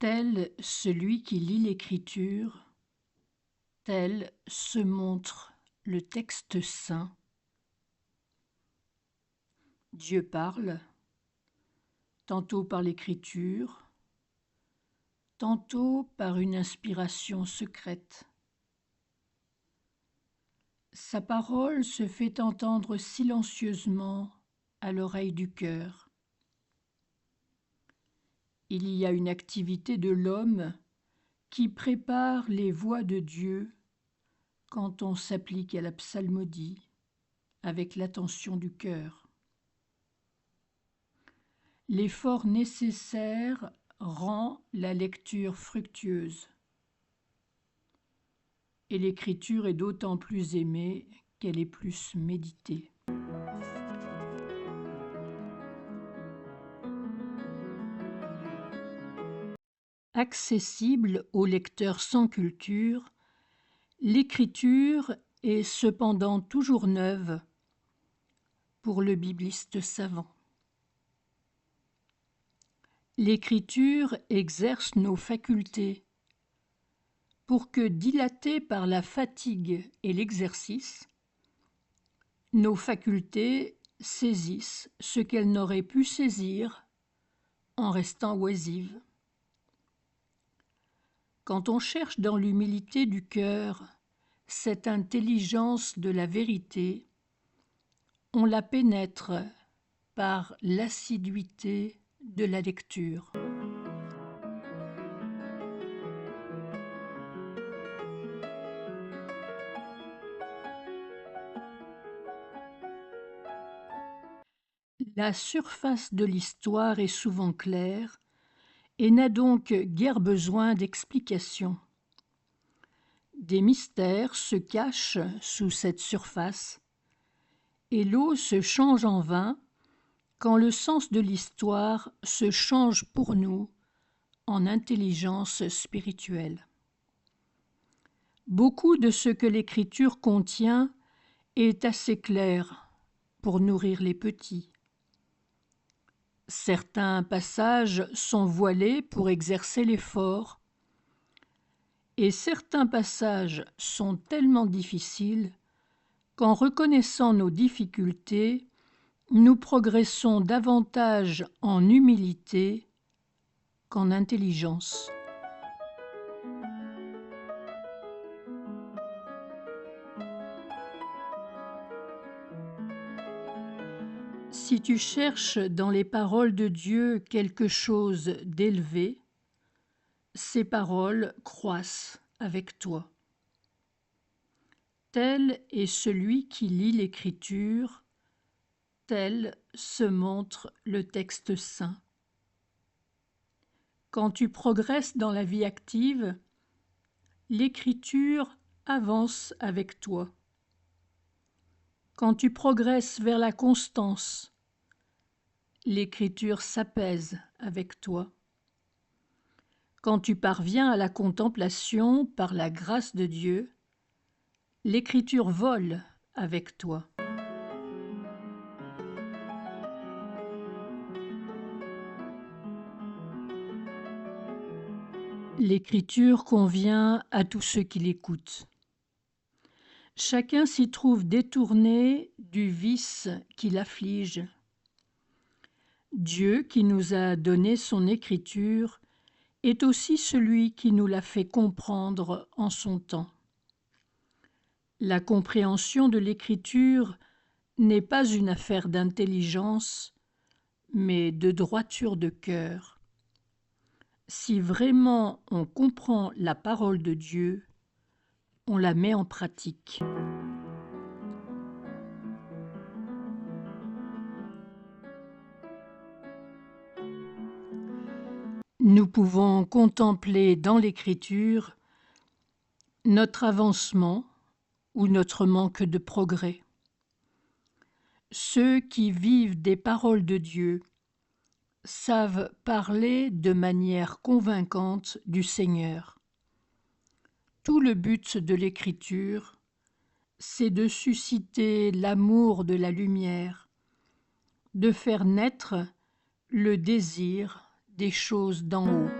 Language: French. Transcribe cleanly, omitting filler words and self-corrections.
Tel celui qui lit l'Écriture, tel se montre le texte saint. Dieu parle, tantôt par l'Écriture, tantôt par une inspiration secrète. Sa parole se fait entendre silencieusement à l'oreille du cœur. Il y a une activité de l'homme qui prépare les voies de Dieu quand on s'applique à la psalmodie avec l'attention du cœur. L'effort nécessaire rend la lecture fructueuse. Et l'écriture est d'autant plus aimée qu'elle est plus méditée. Accessible aux lecteurs sans culture, l'écriture est cependant toujours neuve pour le bibliste savant. L'écriture exerce nos facultés pour que, dilatées par la fatigue et l'exercice, nos facultés saisissent ce qu'elles n'auraient pu saisir en restant oisives. Quand on cherche dans l'humilité du cœur cette intelligence de la vérité, on la pénètre par l'assiduité de la lecture. La surface de l'histoire est souvent claire et n'a donc guère besoin d'explication. Des mystères se cachent sous cette surface et l'eau se change en vin quand le sens de l'histoire se change pour nous en intelligence spirituelle. Beaucoup de ce que l'Écriture contient est assez clair pour nourrir les petits. Certains passages sont voilés pour exercer l'effort, et certains passages sont tellement difficiles qu'en reconnaissant nos difficultés, nous progressons davantage en humilité qu'en intelligence. Si tu cherches dans les paroles de Dieu quelque chose d'élevé, ces paroles croissent avec toi. Tel est celui qui lit l'Écriture, tel se montre le texte saint. Quand tu progresses dans la vie active, l'Écriture avance avec toi. Quand tu progresses vers la constance, l'Écriture s'apaise avec toi. Quand tu parviens à la contemplation par la grâce de Dieu, l'Écriture vole avec toi. L'Écriture convient à tous ceux qui l'écoutent. Chacun s'y trouve détourné du vice qui l'afflige. Dieu, qui nous a donné son Écriture, est aussi celui qui nous l'a fait comprendre en son temps. La compréhension de l'Écriture n'est pas une affaire d'intelligence, mais de droiture de cœur. Si vraiment on comprend la parole de Dieu, on la met en pratique. Nous pouvons contempler dans l'Écriture notre avancement ou notre manque de progrès. Ceux qui vivent des paroles de Dieu savent parler de manière convaincante du Seigneur. Tout le but de l'Écriture, c'est de susciter l'amour de la lumière, de faire naître le désir des choses d'en haut.